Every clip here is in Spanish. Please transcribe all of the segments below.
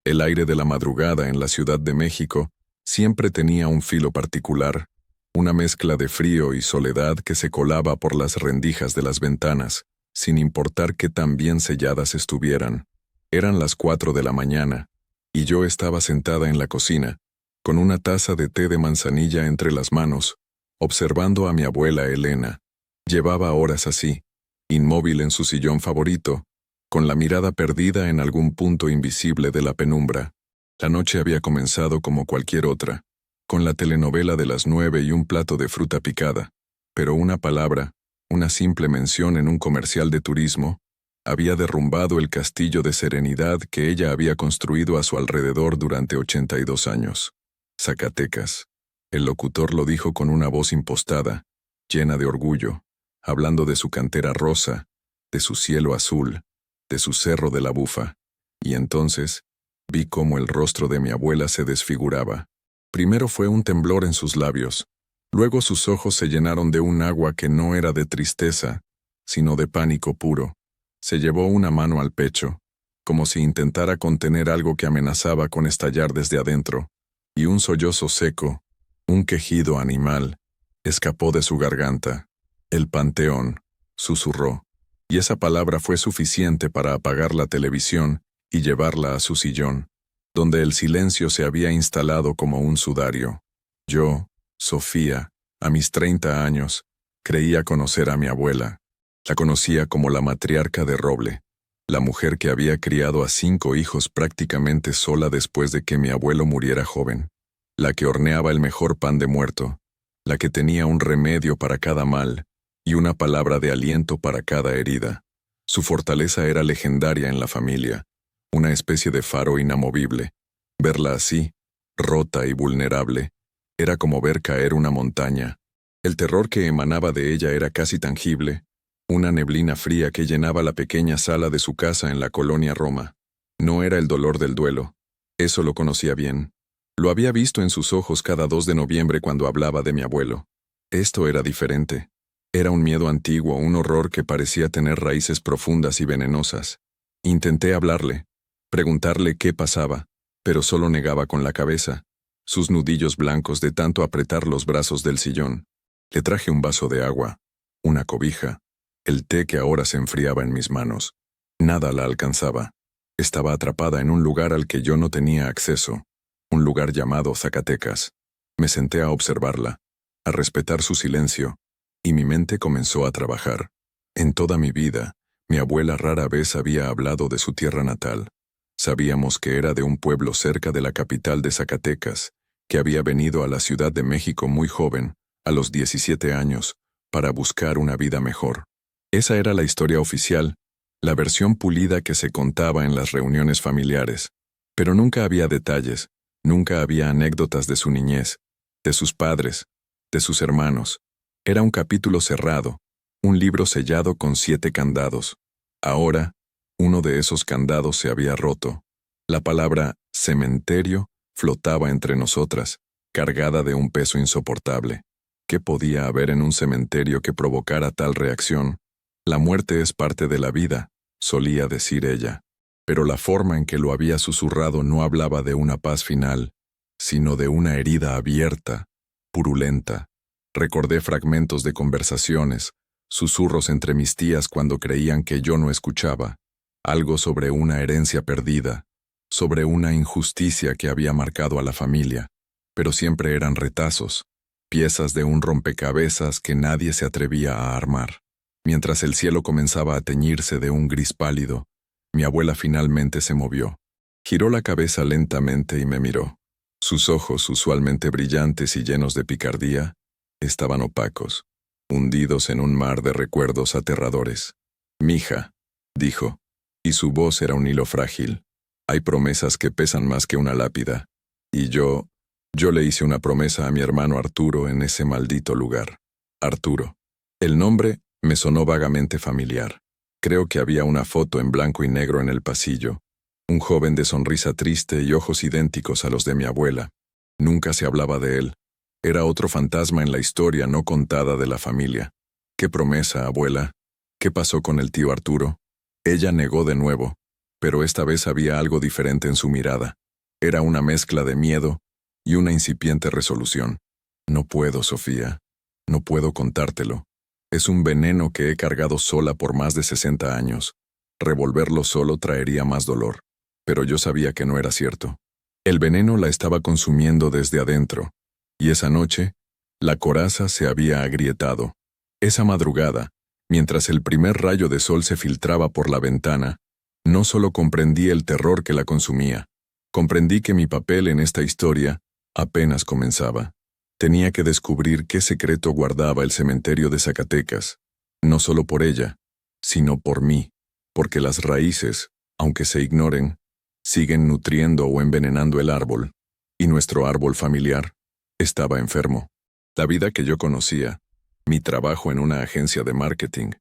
El aire de la madrugada en la Ciudad de México siempre tenía un filo particular, una mezcla de frío y soledad que se colaba por las rendijas de las ventanas, sin importar qué tan bien selladas estuvieran. Eran las 4 de la mañana, y yo estaba sentada en la cocina, con una taza de té de manzanilla entre las manos, observando a mi abuela Elena. Llevaba horas así, inmóvil en su sillón favorito, con la mirada perdida en algún punto invisible de la penumbra. La noche había comenzado como cualquier otra, con la telenovela de las 9 y un plato de fruta picada, pero una palabra, una simple mención en un comercial de turismo, había derrumbado el castillo de serenidad que ella había construido a su alrededor durante 82 años. Zacatecas. El locutor lo dijo con una voz impostada, llena de orgullo, hablando de su cantera rosa, de su cielo azul, de su cerro de la Bufa, y entonces vi cómo el rostro de mi abuela se desfiguraba. Primero fue un temblor en sus labios, luego sus ojos se llenaron de un agua que no era de tristeza, sino de pánico puro. Se llevó una mano al pecho, como si intentara contener algo que amenazaba con estallar desde adentro, y un sollozo seco, un quejido animal, escapó de su garganta. El panteón, susurró, y esa palabra fue suficiente para apagar la televisión y llevarla a su sillón, donde el silencio se había instalado como un sudario. Yo, Sofía, a mis 30 años, creía conocer a mi abuela. La conocía como la matriarca de roble, la mujer que había criado a 5 hijos prácticamente sola después de que mi abuelo muriera joven, la que horneaba el mejor pan de muerto, la que tenía un remedio para cada mal y una palabra de aliento para cada herida. Su fortaleza era legendaria en la familia, una especie de faro inamovible. Verla así, rota y vulnerable, era como ver caer una montaña. El terror que emanaba de ella era casi tangible, una neblina fría que llenaba la pequeña sala de su casa en la colonia Roma. No era el dolor del duelo, eso lo conocía bien. Lo había visto en sus ojos cada 2 de noviembre cuando hablaba de mi abuelo. Esto era diferente. Era un miedo antiguo, un horror que parecía tener raíces profundas y venenosas. Intenté hablarle, preguntarle qué pasaba, pero solo negaba con la cabeza, sus nudillos blancos de tanto apretar los brazos del sillón. Le traje un vaso de agua, una cobija, el té que ahora se enfriaba en mis manos. Nada la alcanzaba. Estaba atrapada en un lugar al que yo no tenía acceso, un lugar llamado Zacatecas. Me senté a observarla, a respetar su silencio, y mi mente comenzó a trabajar. En toda mi vida, mi abuela rara vez había hablado de su tierra natal. Sabíamos que era de un pueblo cerca de la capital de Zacatecas, que había venido a la Ciudad de México muy joven, a los 17 años, para buscar una vida mejor. Esa era la historia oficial, la versión pulida que se contaba en las reuniones familiares. Pero nunca había detalles, nunca había anécdotas de su niñez, de sus padres, de sus hermanos. Era un capítulo cerrado, un libro sellado con 7 candados. Ahora, uno de esos candados se había roto. La palabra cementerio flotaba entre nosotras, cargada de un peso insoportable. ¿Qué podía haber en un cementerio que provocara tal reacción? La muerte es parte de la vida, solía decir ella. Pero la forma en que lo había susurrado no hablaba de una paz final, sino de una herida abierta, purulenta. Recordé fragmentos de conversaciones, susurros entre mis tías cuando creían que yo no escuchaba, algo sobre una herencia perdida, sobre una injusticia que había marcado a la familia, pero siempre eran retazos, piezas de un rompecabezas que nadie se atrevía a armar. Mientras el cielo comenzaba a teñirse de un gris pálido, mi abuela finalmente se movió. Giró la cabeza lentamente y me miró. Sus ojos, usualmente brillantes y llenos de picardía, estaban opacos, hundidos en un mar de recuerdos aterradores. «Mija», dijo, y su voz era un hilo frágil. «Hay promesas que pesan más que una lápida. Y yo le hice una promesa a mi hermano Arturo en ese maldito lugar». Arturo. El nombre me sonó vagamente familiar. Creo que había una foto en blanco y negro en el pasillo. Un joven de sonrisa triste y ojos idénticos a los de mi abuela. Nunca se hablaba de él. Era otro fantasma en la historia no contada de la familia. ¿Qué promesa, abuela? ¿Qué pasó con el tío Arturo? Ella negó de nuevo, pero esta vez había algo diferente en su mirada. Era una mezcla de miedo y una incipiente resolución. No puedo, Sofía. No puedo contártelo. Es un veneno que he cargado sola por más de 60 años. Revolverlo solo traería más dolor. Pero yo sabía que no era cierto. El veneno la estaba consumiendo desde adentro. Y esa noche, la coraza se había agrietado. Esa madrugada, mientras el primer rayo de sol se filtraba por la ventana, no solo comprendí el terror que la consumía, comprendí que mi papel en esta historia apenas comenzaba. Tenía que descubrir qué secreto guardaba el cementerio de Zacatecas, no solo por ella, sino por mí, porque las raíces, aunque se ignoren, siguen nutriendo o envenenando el árbol, y nuestro árbol familiar estaba enfermo. La vida que yo conocía, mi trabajo en una agencia de marketing,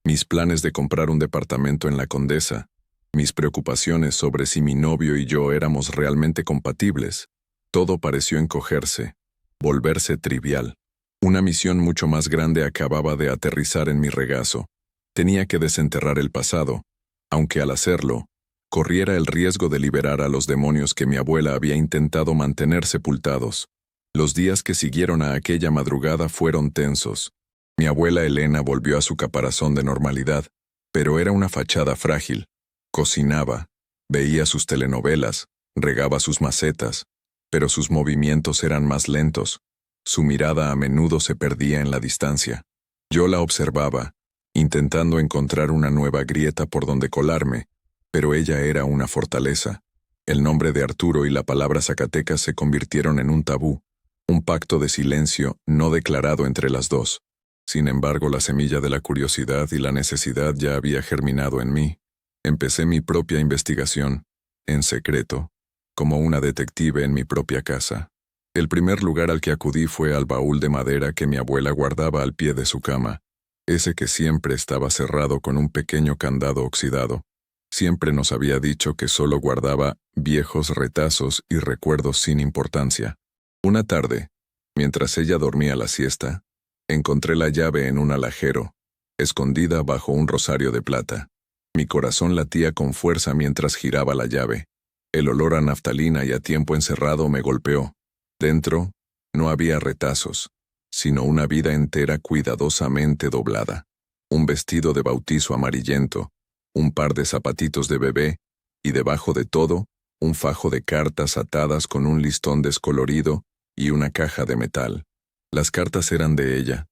mis planes de comprar un departamento en La Condesa, mis preocupaciones sobre si mi novio y yo éramos realmente compatibles, todo pareció encogerse, volverse trivial. Una misión mucho más grande acababa de aterrizar en mi regazo. Tenía que desenterrar el pasado, aunque al hacerlo, corriera el riesgo de liberar a los demonios que mi abuela había intentado mantener sepultados. Los días que siguieron a aquella madrugada fueron tensos. Mi abuela Elena volvió a su caparazón de normalidad, pero era una fachada frágil. Cocinaba, veía sus telenovelas, regaba sus macetas, pero sus movimientos eran más lentos. Su mirada a menudo se perdía en la distancia. Yo la observaba, intentando encontrar una nueva grieta por donde colarme, pero ella era una fortaleza. El nombre de Arturo y la palabra Zacatecas se convirtieron en un tabú, un pacto de silencio no declarado entre las dos. Sin embargo, la semilla de la curiosidad y la necesidad ya había germinado en mí. Empecé mi propia investigación, en secreto, como una detective en mi propia casa. El primer lugar al que acudí fue al baúl de madera que mi abuela guardaba al pie de su cama, ese que siempre estaba cerrado con un pequeño candado oxidado. Siempre nos había dicho que solo guardaba viejos retazos y recuerdos sin importancia. Una tarde, mientras ella dormía la siesta, encontré la llave en un alajero, escondida bajo un rosario de plata. Mi corazón latía con fuerza mientras giraba la llave. El olor a naftalina y a tiempo encerrado me golpeó. Dentro, no había retazos, sino una vida entera cuidadosamente doblada. Un vestido de bautizo amarillento, un par de zapatitos de bebé, y debajo de todo, un fajo de cartas atadas con un listón descolorido y una caja de metal. Las cartas eran de ella,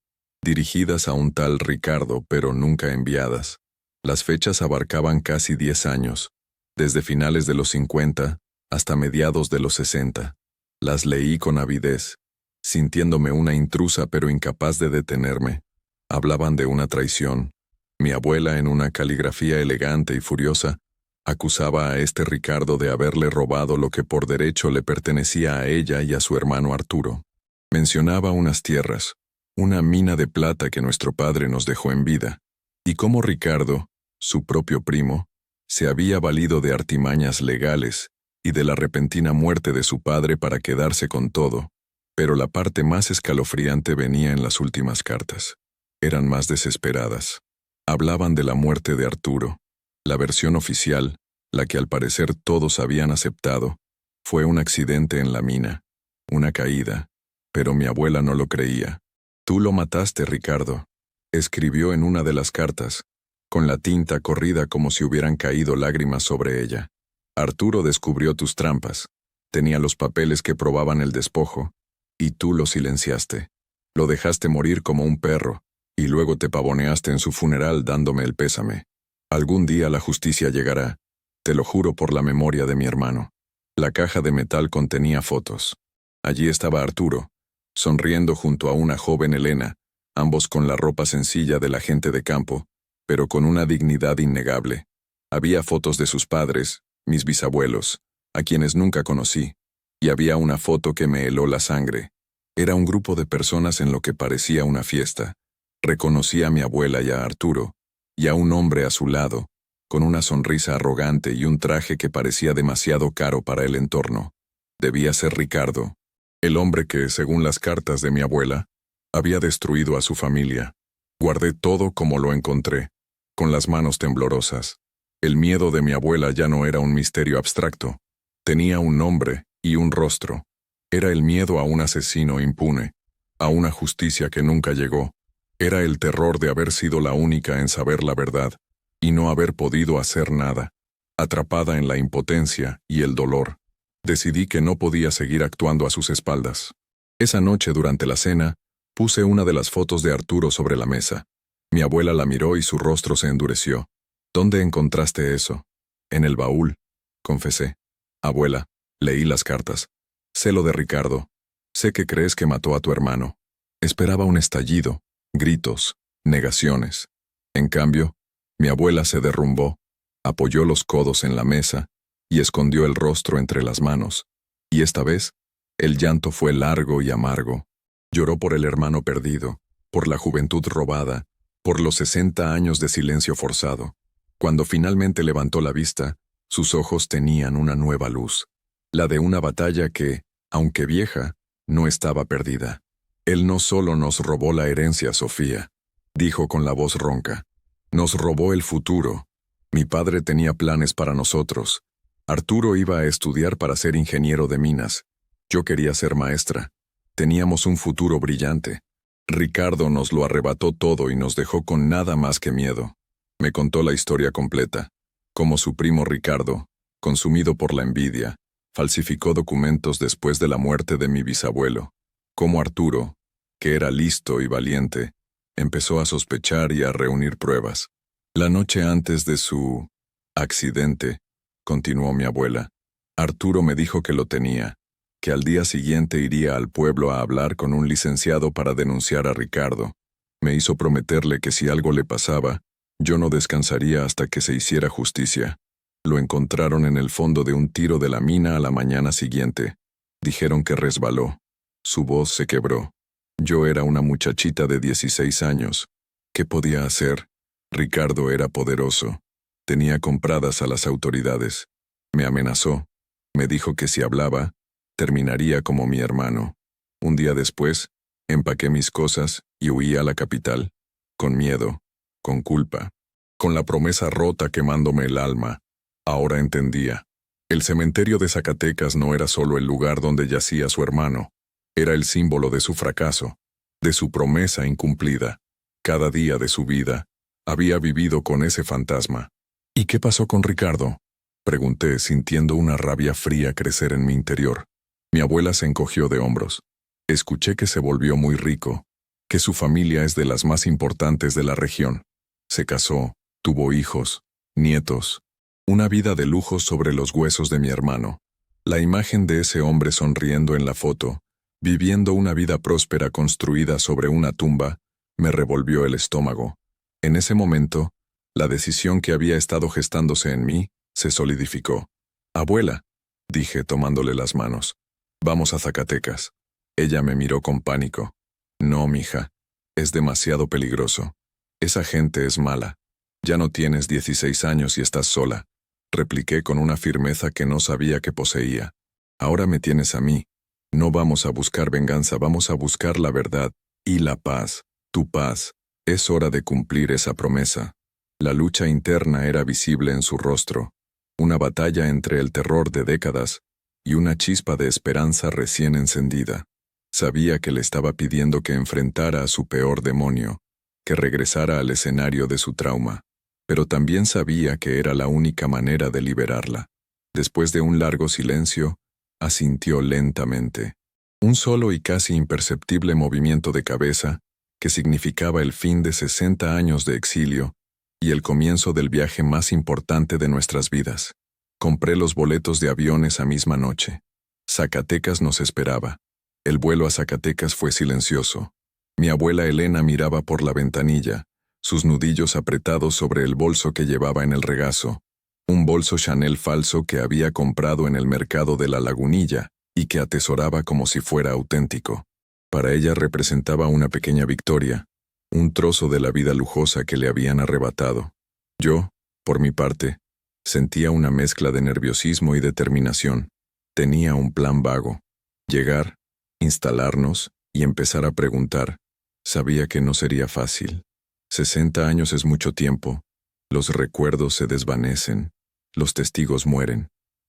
dirigidas a un tal Ricardo, pero nunca enviadas. Las fechas abarcaban casi 10 años, desde finales de los 50 hasta mediados de los 60. Las leí con avidez, sintiéndome una intrusa pero incapaz de detenerme. Hablaban de una traición. Mi abuela, en una caligrafía elegante y furiosa, acusaba a este Ricardo de haberle robado lo que por derecho le pertenecía a ella y a su hermano Arturo. Mencionaba unas tierras, una mina de plata que nuestro padre nos dejó en vida, y cómo Ricardo, su propio primo, se había valido de artimañas legales y de la repentina muerte de su padre para quedarse con todo. Pero la parte más escalofriante venía en las últimas cartas. Eran más desesperadas. Hablaban de la muerte de Arturo. La versión oficial, la que al parecer todos habían aceptado, fue un accidente en la mina, una caída, pero mi abuela no lo creía. «Tú lo mataste, Ricardo», escribió en una de las cartas, con la tinta corrida como si hubieran caído lágrimas sobre ella. «Arturo descubrió tus trampas, tenía los papeles que probaban el despojo, y tú lo silenciaste. Lo dejaste morir como un perro, y luego te pavoneaste en su funeral dándome el pésame. Algún día la justicia llegará, te lo juro por la memoria de mi hermano». La caja de metal contenía fotos. Allí estaba Arturo, sonriendo junto a una joven Elena, ambos con la ropa sencilla de la gente de campo, pero con una dignidad innegable. Había fotos de sus padres, mis bisabuelos, a quienes nunca conocí, y había una foto que me heló la sangre. Era un grupo de personas en lo que parecía una fiesta. Reconocí a mi abuela y a Arturo, y a un hombre a su lado, con una sonrisa arrogante y un traje que parecía demasiado caro para el entorno. Debía ser Ricardo, el hombre que, según las cartas de mi abuela, había destruido a su familia. Guardé todo como lo encontré, con las manos temblorosas. El miedo de mi abuela ya no era un misterio abstracto. Tenía un nombre y un rostro. Era el miedo a un asesino impune, a una justicia que nunca llegó. Era el terror de haber sido la única en saber la verdad y no haber podido hacer nada. Atrapada en la impotencia y el dolor, decidí que no podía seguir actuando a sus espaldas. Esa noche, durante la cena, puse una de las fotos de Arturo sobre la mesa. Mi abuela la miró y su rostro se endureció. ¿Dónde encontraste eso? En el baúl, confesé. Abuela, leí las cartas. Sé lo de Ricardo. Sé que crees que mató a tu hermano. Esperaba un estallido, gritos, negaciones. En cambio, mi abuela se derrumbó, apoyó los codos en la mesa y escondió el rostro entre las manos. Y esta vez, el llanto fue largo y amargo. Lloró por el hermano perdido, por la juventud robada, por los 60 años de silencio forzado. Cuando finalmente levantó la vista, sus ojos tenían una nueva luz, la de una batalla que, aunque vieja, no estaba perdida. Él no solo nos robó la herencia, Sofía, dijo con la voz ronca. Nos robó el futuro. Mi padre tenía planes para nosotros. Arturo iba a estudiar para ser ingeniero de minas. Yo quería ser maestra. Teníamos un futuro brillante. Ricardo nos lo arrebató todo y nos dejó con nada más que miedo. Me contó la historia completa. Cómo su primo Ricardo, consumido por la envidia, falsificó documentos después de la muerte de mi bisabuelo. Cómo Arturo, que era listo y valiente, empezó a sospechar y a reunir pruebas. La noche antes de su accidente, continuó mi abuela, Arturo me dijo que lo tenía, que al día siguiente iría al pueblo a hablar con un licenciado para denunciar a Ricardo. Me hizo prometerle que si algo le pasaba, yo no descansaría hasta que se hiciera justicia. Lo encontraron en el fondo de un tiro de la mina a la mañana siguiente. Dijeron que resbaló. Su voz se quebró. Yo era una muchachita de 16 años. ¿Qué podía hacer? Ricardo era poderoso. Tenía compradas a las autoridades. Me amenazó. Me dijo que si hablaba, terminaría como mi hermano. Un día después, empaqué mis cosas y huí a la capital. Con miedo, con culpa, con la promesa rota quemándome el alma. Ahora entendía. El cementerio de Zacatecas no era solo el lugar donde yacía su hermano. Era el símbolo de su fracaso, de su promesa incumplida. Cada día de su vida, había vivido con ese fantasma. ¿Y qué pasó con Ricardo? Pregunté, sintiendo una rabia fría crecer en mi interior. Mi abuela se encogió de hombros. Escuché que se volvió muy rico, que su familia es de las más importantes de la región. Se casó, tuvo hijos, nietos. Una vida de lujo sobre los huesos de mi hermano. La imagen de ese hombre sonriendo en la foto, viviendo una vida próspera construida sobre una tumba, me revolvió el estómago. En ese momento, la decisión que había estado gestándose en mí se solidificó. Abuela, dije tomándole las manos, vamos a Zacatecas. Ella me miró con pánico. No, mija, es demasiado peligroso. Esa gente es mala. Ya no tienes 16 años y estás sola, repliqué con una firmeza que no sabía que poseía. Ahora me tienes a mí. No vamos a buscar venganza, vamos a buscar la verdad y la paz, tu paz. Es hora de cumplir esa promesa. La lucha interna era visible en su rostro, una batalla entre el terror de décadas y una chispa de esperanza recién encendida. Sabía que le estaba pidiendo que enfrentara a su peor demonio, que regresara al escenario de su trauma, pero también sabía que era la única manera de liberarla. Después de un largo silencio, asintió lentamente. Un solo y casi imperceptible movimiento de cabeza, que significaba el fin de 60 años de exilio y el comienzo del viaje más importante de nuestras vidas. Compré los boletos de avión esa misma noche. Zacatecas nos esperaba. El vuelo a Zacatecas fue silencioso. Mi abuela Elena miraba por la ventanilla, sus nudillos apretados sobre el bolso que llevaba en el regazo, un bolso Chanel falso que había comprado en el mercado de la Lagunilla y que atesoraba como si fuera auténtico. Para ella representaba una pequeña victoria, un trozo de la vida lujosa que le habían arrebatado. Yo, por mi parte, sentía una mezcla de nerviosismo y determinación. Tenía un plan vago. Llegar, instalarnos y empezar a preguntar. Sabía que no sería fácil. 60 años es mucho tiempo. Los recuerdos se desvanecen. Los testigos mueren.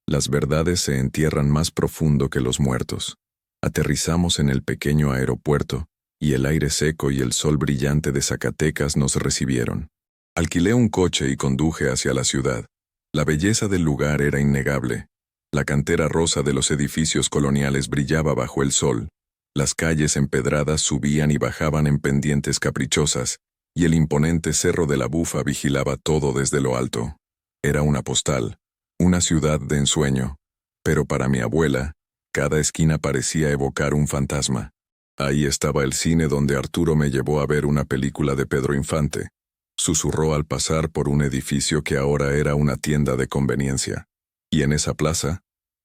Las verdades se entierran más profundo que los muertos. Aterrizamos en el pequeño aeropuerto, y el aire seco y el sol brillante de Zacatecas nos recibieron. Alquilé un coche y conduje hacia la ciudad. La belleza del lugar era innegable. La cantera rosa de los edificios coloniales brillaba bajo el sol. Las calles empedradas subían y bajaban en pendientes caprichosas, y el imponente Cerro de la Bufa vigilaba todo desde lo alto. Era una postal, una ciudad de ensueño, pero para mi abuela, cada esquina parecía evocar un fantasma. Ahí estaba el cine donde Arturo me llevó a ver una película de Pedro Infante. Susurró al pasar por un edificio que ahora era una tienda de conveniencia. Y en esa plaza,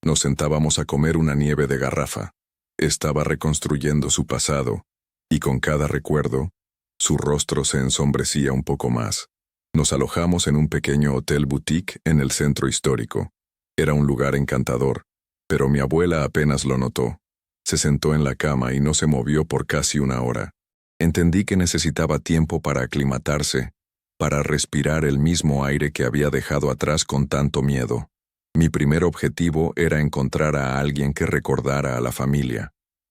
nos sentábamos a comer una nieve de garrafa. Estaba reconstruyendo su pasado, y con cada recuerdo, su rostro se ensombrecía un poco más. Nos alojamos en un pequeño hotel boutique en el centro histórico. Era un lugar encantador, pero mi abuela apenas lo notó. Se sentó en la cama y no se movió por casi una hora. Entendí que necesitaba tiempo para aclimatarse, para respirar el mismo aire que había dejado atrás con tanto miedo. Mi primer objetivo era encontrar a alguien que recordara a la familia.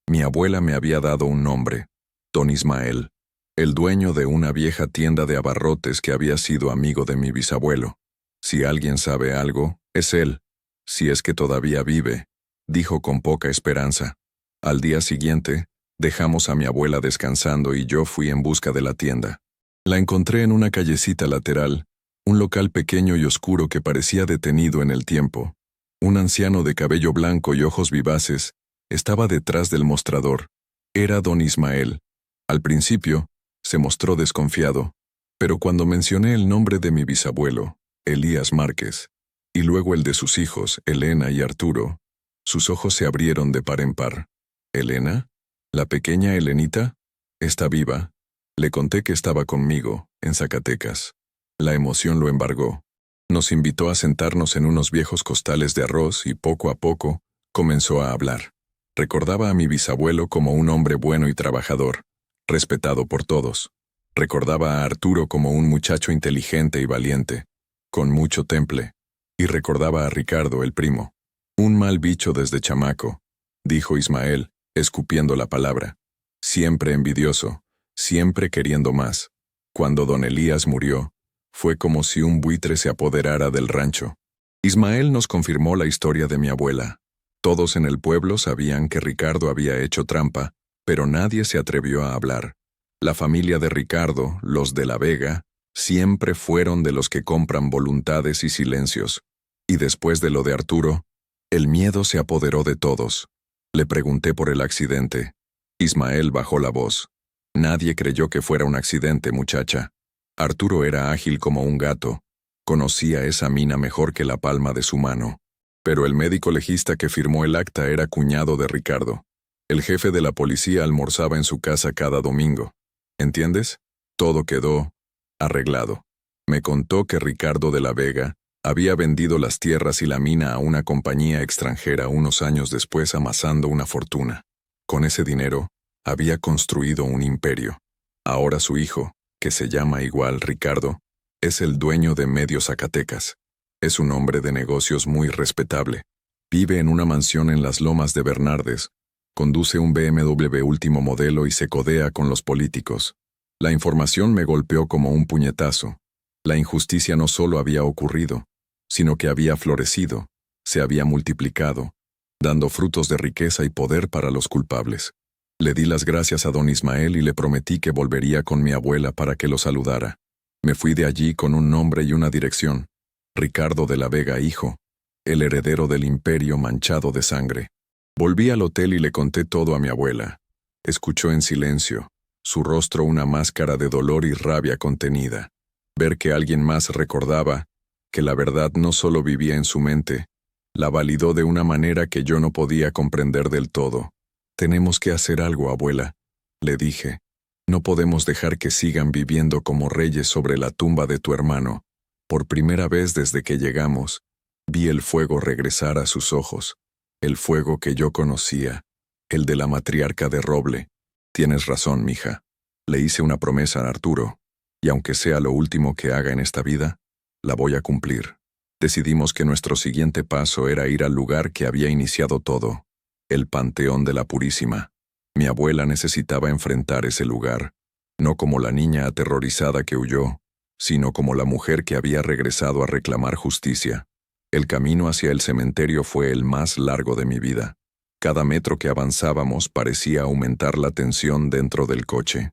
Mi abuela me había dado un nombre, Don Ismael, el dueño de una vieja tienda de abarrotes que había sido amigo de mi bisabuelo. Si alguien sabe algo, es él, si es que todavía vive, dijo con poca esperanza. Al día siguiente, dejamos a mi abuela descansando y yo fui en busca de la tienda. La encontré en una callecita lateral, un local pequeño y oscuro que parecía detenido en el tiempo. Un anciano de cabello blanco y ojos vivaces estaba detrás del mostrador. Era don Ismael. Al principio, se mostró desconfiado, pero cuando mencioné el nombre de mi bisabuelo, Elías Márquez, y luego el de sus hijos, Elena y Arturo, sus ojos se abrieron de par en par. ¿Elena? ¿La pequeña Elenita? Está viva. Le conté que estaba conmigo, en Zacatecas. La emoción lo embargó. Nos invitó a sentarnos en unos viejos costales de arroz y poco a poco comenzó a hablar. Recordaba a mi bisabuelo como un hombre bueno y trabajador, respetado por todos. Recordaba a Arturo como un muchacho inteligente y valiente, con mucho temple. Y recordaba a Ricardo, el primo. Un mal bicho desde chamaco, dijo Ismael, escupiendo la palabra. Siempre envidioso, siempre queriendo más. Cuando don Elías murió, fue como si un buitre se apoderara del rancho. Ismael nos confirmó la historia de mi abuela. Todos en el pueblo sabían que Ricardo había hecho trampa, pero nadie se atrevió a hablar. La familia de Ricardo, los de la Vega, siempre fueron de los que compran voluntades y silencios. Y después de lo de Arturo, el miedo se apoderó de todos. Le pregunté por el accidente. Ismael bajó la voz. Nadie creyó que fuera un accidente, muchacha. Arturo era ágil como un gato. Conocía esa mina mejor que la palma de su mano. Pero el médico legista que firmó el acta era cuñado de Ricardo. El jefe de la policía almorzaba en su casa cada domingo. ¿Entiendes? Todo quedó arreglado. Me contó que Ricardo de la Vega había vendido las tierras y la mina a una compañía extranjera unos años después, amasando una fortuna. Con ese dinero, había construido un imperio. Ahora su hijo, que se llama igual Ricardo, es el dueño de Medio Zacatecas. Es un hombre de negocios muy respetable. Vive en una mansión en las Lomas de Bernardes, conduce un BMW último modelo y se codea con los políticos. La información me golpeó como un puñetazo. La injusticia no solo había ocurrido, sino que había florecido, se había multiplicado, dando frutos de riqueza y poder para los culpables. Le di las gracias a don Ismael y le prometí que volvería con mi abuela para que lo saludara. Me fui de allí con un nombre y una dirección. Ricardo de la Vega, hijo, el heredero del imperio manchado de sangre. Volví al hotel y le conté todo a mi abuela. Escuchó en silencio, su rostro una máscara de dolor y rabia contenida. Ver que alguien más recordaba, que la verdad no solo vivía en su mente, la validó de una manera que yo no podía comprender del todo. Tenemos que hacer algo, abuela, le dije. No podemos dejar que sigan viviendo como reyes sobre la tumba de tu hermano. Por primera vez desde que llegamos, vi el fuego regresar a sus ojos, el fuego que yo conocía, el de la matriarca de roble. Tienes razón, mija. Le hice una promesa a Arturo, y aunque sea lo último que haga en esta vida, la voy a cumplir. Decidimos que nuestro siguiente paso era ir al lugar que había iniciado todo, el Panteón de la Purísima. Mi abuela necesitaba enfrentar ese lugar, no como la niña aterrorizada que huyó, sino como la mujer que había regresado a reclamar justicia. El camino hacia el cementerio fue el más largo de mi vida. Cada metro que avanzábamos parecía aumentar la tensión dentro del coche.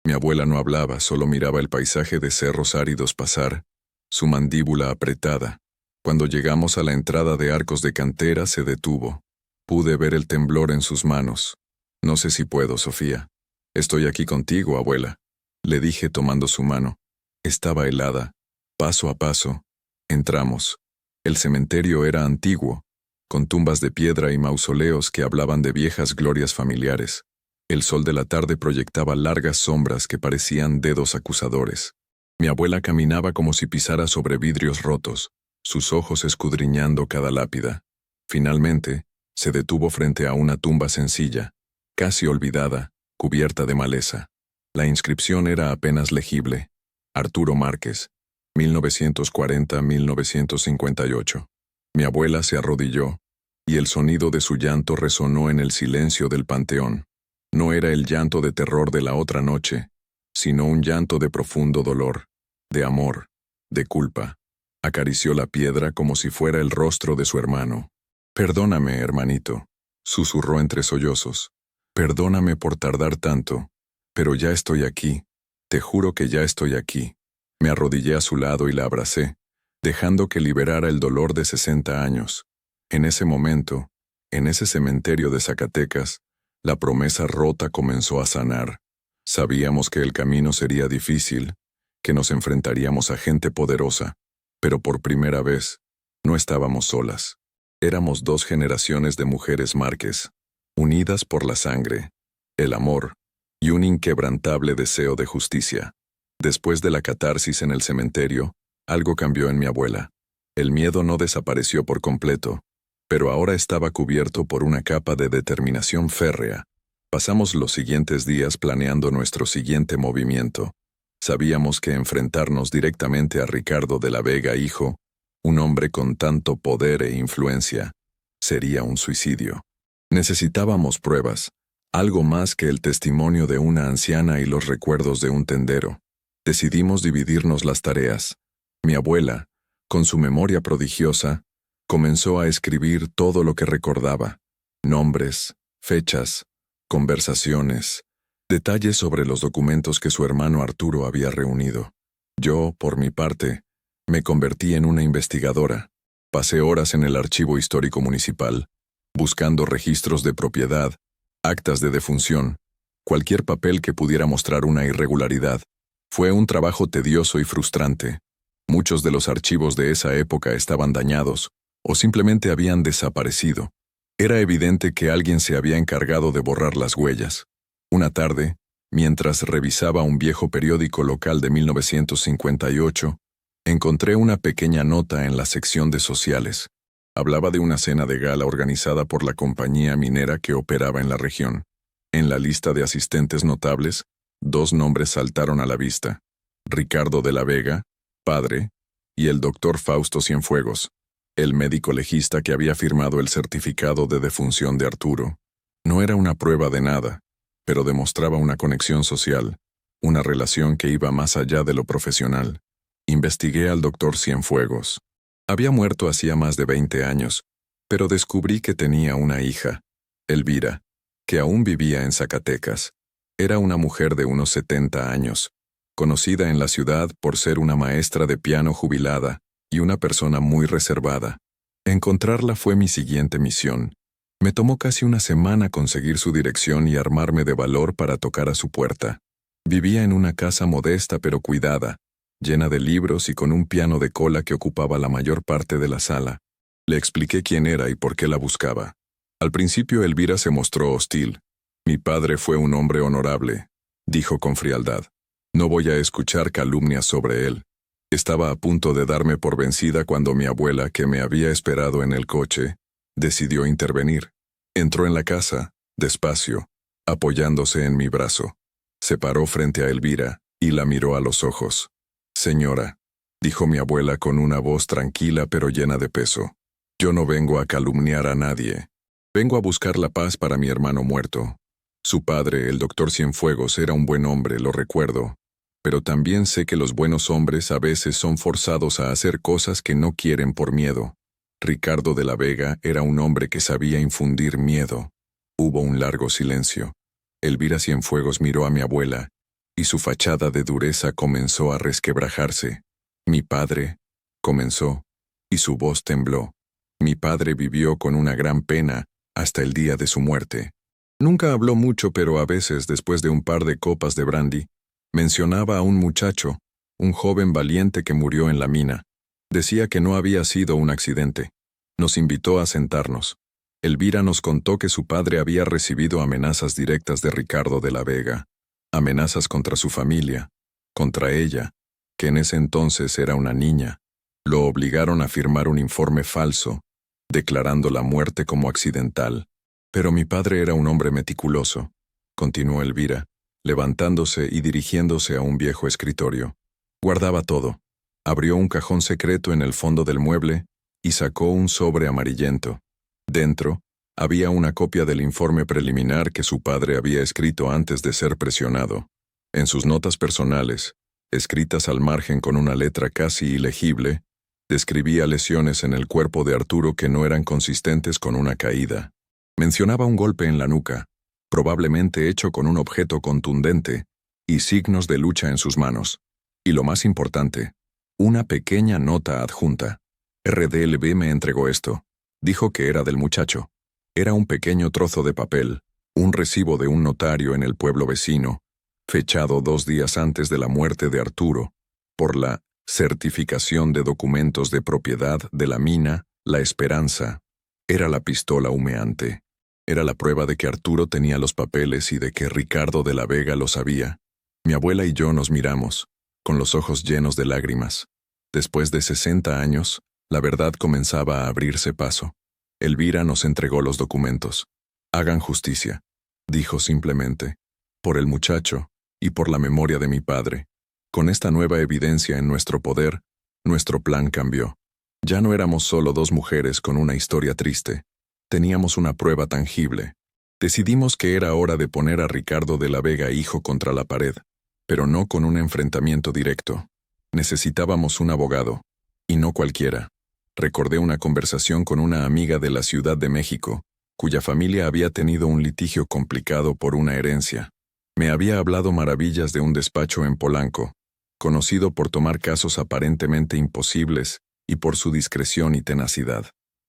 Mi abuela no hablaba, solo miraba el paisaje de cerros áridos pasar, su mandíbula apretada. Cuando llegamos a la entrada de Arcos de Cantera, se detuvo. Pude ver el temblor en sus manos. «No sé si puedo, Sofía. Estoy aquí contigo, abuela», le dije tomando su mano. Estaba helada. Paso a paso, entramos. El cementerio era antiguo, con tumbas de piedra y mausoleos que hablaban de viejas glorias familiares. El sol de la tarde proyectaba largas sombras que parecían dedos acusadores. Mi abuela caminaba como si pisara sobre vidrios rotos, sus ojos escudriñando cada lápida. Finalmente, se detuvo frente a una tumba sencilla, casi olvidada, cubierta de maleza. La inscripción era apenas legible: Arturo Márquez, 1940-1958. Mi abuela se arrodilló, y el sonido de su llanto resonó en el silencio del panteón. No era el llanto de terror de la otra noche, sino un llanto de profundo dolor, de amor, de culpa. Acarició la piedra como si fuera el rostro de su hermano. «Perdóname, hermanito», susurró entre sollozos. «Perdóname por tardar tanto, pero ya estoy aquí. Te juro que ya estoy aquí». Me arrodillé a su lado y la abracé, dejando que liberara el dolor de 60 años. En ese momento, en ese cementerio de Zacatecas, la promesa rota comenzó a sanar. Sabíamos que el camino sería difícil, que nos enfrentaríamos a gente poderosa, pero por primera vez, no estábamos solas. Éramos 2 generaciones de mujeres Márquez, unidas por la sangre, el amor y un inquebrantable deseo de justicia. Después de la catarsis en el cementerio, algo cambió en mi abuela. El miedo no desapareció por completo, pero ahora estaba cubierto por una capa de determinación férrea. Pasamos los siguientes días planeando nuestro siguiente movimiento. Sabíamos que enfrentarnos directamente a Ricardo de la Vega, hijo, un hombre con tanto poder e influencia, sería un suicidio. Necesitábamos pruebas, algo más que el testimonio de una anciana y los recuerdos de un tendero. Decidimos dividirnos las tareas. Mi abuela, con su memoria prodigiosa, comenzó a escribir todo lo que recordaba: nombres, fechas, conversaciones, detalles sobre los documentos que su hermano Arturo había reunido. Yo, por mi parte, me convertí en una investigadora. Pasé horas en el archivo histórico municipal, buscando registros de propiedad, actas de defunción, cualquier papel que pudiera mostrar una irregularidad. Fue un trabajo tedioso y frustrante. Muchos de los archivos de esa época estaban dañados, o simplemente habían desaparecido. Era evidente que alguien se había encargado de borrar las huellas. Una tarde, mientras revisaba un viejo periódico local de 1958, encontré una pequeña nota en la sección de sociales. Hablaba de una cena de gala organizada por la compañía minera que operaba en la región. En la lista de asistentes notables, 2 nombres saltaron a la vista: Ricardo de la Vega, padre, y el doctor Fausto Cienfuegos, el médico legista que había firmado el certificado de defunción de Arturo. No era una prueba de nada, pero demostraba una conexión social, una relación que iba más allá de lo profesional. Investigué al doctor Cienfuegos. Había muerto hacía más de 20 años, pero descubrí que tenía una hija, Elvira, que aún vivía en Zacatecas. Era una mujer de unos 70 años, conocida en la ciudad por ser una maestra de piano jubilada y una persona muy reservada. Encontrarla fue mi siguiente misión. Me tomó casi una semana conseguir su dirección y armarme de valor para tocar a su puerta. Vivía en una casa modesta pero cuidada, llena de libros y con un piano de cola que ocupaba la mayor parte de la sala. Le expliqué quién era y por qué la buscaba. Al principio Elvira se mostró hostil. «Mi padre fue un hombre honorable», dijo con frialdad. «No voy a escuchar calumnias sobre él». Estaba a punto de darme por vencida cuando mi abuela, que me había esperado en el coche, decidió intervenir. Entró en la casa, despacio, apoyándose en mi brazo. Se paró frente a Elvira y la miró a los ojos. «Señora», dijo mi abuela con una voz tranquila pero llena de peso. Yo no vengo a calumniar a nadie. Vengo a buscar la paz para mi hermano muerto. Su padre, el doctor Cienfuegos, era un buen hombre, lo recuerdo. Pero también sé que los buenos hombres a veces son forzados a hacer cosas que no quieren por miedo. Ricardo de la Vega era un hombre que sabía infundir miedo. Hubo un largo silencio. Elvira Cienfuegos miró a mi abuela, y su fachada de dureza comenzó a resquebrajarse. Mi padre, comenzó, y su voz tembló. Mi padre vivió con una gran pena hasta el día de su muerte. Nunca habló mucho, pero a veces, después de un par de copas de brandy, mencionaba a un muchacho, un joven valiente que murió en la mina. Decía que no había sido un accidente. Nos invitó a sentarnos. Elvira nos contó que su padre había recibido amenazas directas de Ricardo de la Vega, amenazas contra su familia, contra ella, que en ese entonces era una niña. Lo obligaron a firmar un informe falso, declarando la muerte como accidental. Pero mi padre era un hombre meticuloso, continuó Elvira, levantándose y dirigiéndose a un viejo escritorio. Guardaba todo. Abrió un cajón secreto en el fondo del mueble y sacó un sobre amarillento. Dentro, había una copia del informe preliminar que su padre había escrito antes de ser presionado. En sus notas personales, escritas al margen con una letra casi ilegible, describía lesiones en el cuerpo de Arturo que no eran consistentes con una caída. Mencionaba un golpe en la nuca, probablemente hecho con un objeto contundente, y signos de lucha en sus manos. Y lo más importante, una pequeña nota adjunta. RDLB me entregó esto. Dijo que era del muchacho. Era un pequeño trozo de papel, un recibo de un notario en el pueblo vecino, fechado 2 días antes de la muerte de Arturo, por la certificación de documentos de propiedad de la mina La Esperanza. Era la pistola humeante. Era la prueba de que Arturo tenía los papeles y de que Ricardo de la Vega lo sabía. Mi abuela y yo nos miramos, con los ojos llenos de lágrimas. Después de 60 años, la verdad comenzaba a abrirse paso. Elvira nos entregó los documentos. Hagan justicia, dijo simplemente, por el muchacho y por la memoria de mi padre. Con esta nueva evidencia en nuestro poder, nuestro plan cambió. Ya no éramos solo 2 mujeres con una historia triste. Teníamos una prueba tangible. Decidimos que era hora de poner a Ricardo de la Vega hijo contra la pared, pero no con un enfrentamiento directo. Necesitábamos un abogado, y no cualquiera. Recordé una conversación con una amiga de la Ciudad de México, cuya familia había tenido un litigio complicado por una herencia. Me había hablado maravillas de un despacho en Polanco, conocido por tomar casos aparentemente imposibles y por su discreción y tenacidad.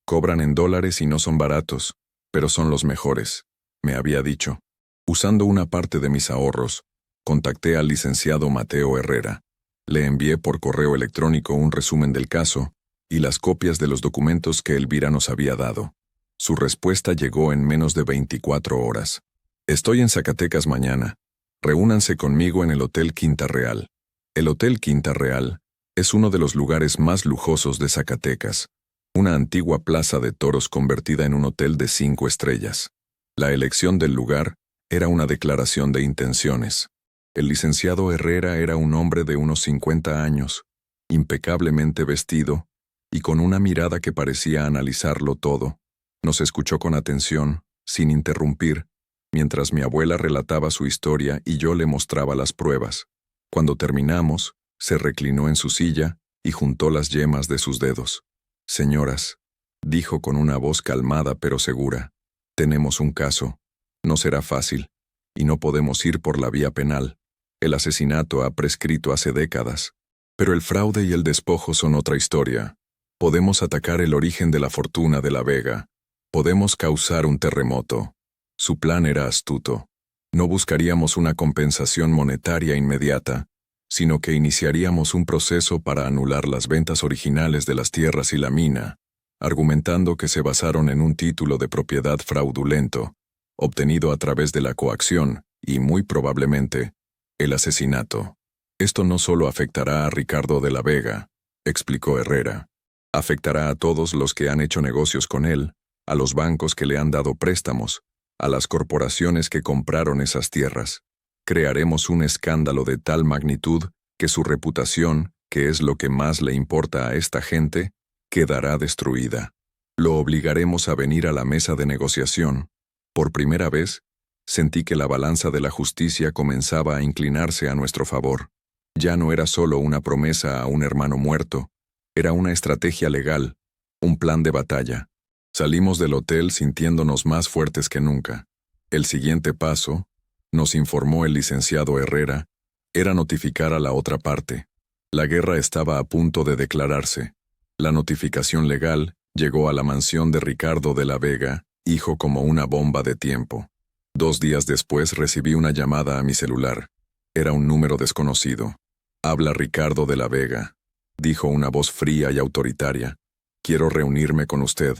Cobran en dólares y no son baratos, pero son los mejores, me había dicho. Usando una parte de mis ahorros, contacté al licenciado Mateo Herrera. Le envié por correo electrónico un resumen del caso y las copias de los documentos que Elvira nos había dado. Su respuesta llegó en menos de 24 horas. Estoy en Zacatecas mañana. Reúnanse conmigo en el Hotel Quinta Real. El Hotel Quinta Real es uno de los lugares más lujosos de Zacatecas, una antigua plaza de toros convertida en un hotel de 5 estrellas. La elección del lugar era una declaración de intenciones. El licenciado Herrera era un hombre de unos 50 años, impecablemente vestido, y con una mirada que parecía analizarlo todo. Nos escuchó con atención, sin interrumpir, mientras mi abuela relataba su historia y yo le mostraba las pruebas. Cuando terminamos, se reclinó en su silla y juntó las yemas de sus dedos. Señoras, dijo con una voz calmada pero segura, tenemos un caso. No será fácil, y no podemos ir por la vía penal. El asesinato ha prescrito hace décadas, pero el fraude y el despojo son otra historia. Podemos atacar el origen de la fortuna de la Vega. Podemos causar un terremoto. Su plan era astuto. No buscaríamos una compensación monetaria inmediata, sino que iniciaríamos un proceso para anular las ventas originales de las tierras y la mina, argumentando que se basaron en un título de propiedad fraudulento, obtenido a través de la coacción y, muy probablemente, el asesinato. Esto no solo afectará a Ricardo de la Vega, explicó Herrera. Afectará a todos los que han hecho negocios con él, a los bancos que le han dado préstamos, a las corporaciones que compraron esas tierras. Crearemos un escándalo de tal magnitud que su reputación que es lo que más le importa a esta gente, quedará destruida. Lo obligaremos a venir a la mesa de negociación. Por primera vez, sentí que la balanza de la justicia comenzaba a inclinarse a nuestro favor. Ya no era solo una promesa a un hermano muerto, era una estrategia legal, un plan de batalla. Salimos del hotel sintiéndonos más fuertes que nunca. El siguiente paso, nos informó el licenciado Herrera, era notificar a la otra parte. La guerra estaba a punto de declararse. La notificación legal llegó a la mansión de Ricardo de la Vega, hijo como una bomba de tiempo. 2 días después recibí una llamada a mi celular. Era un número desconocido. «Habla Ricardo de la Vega», dijo una voz fría y autoritaria. «Quiero reunirme con usted.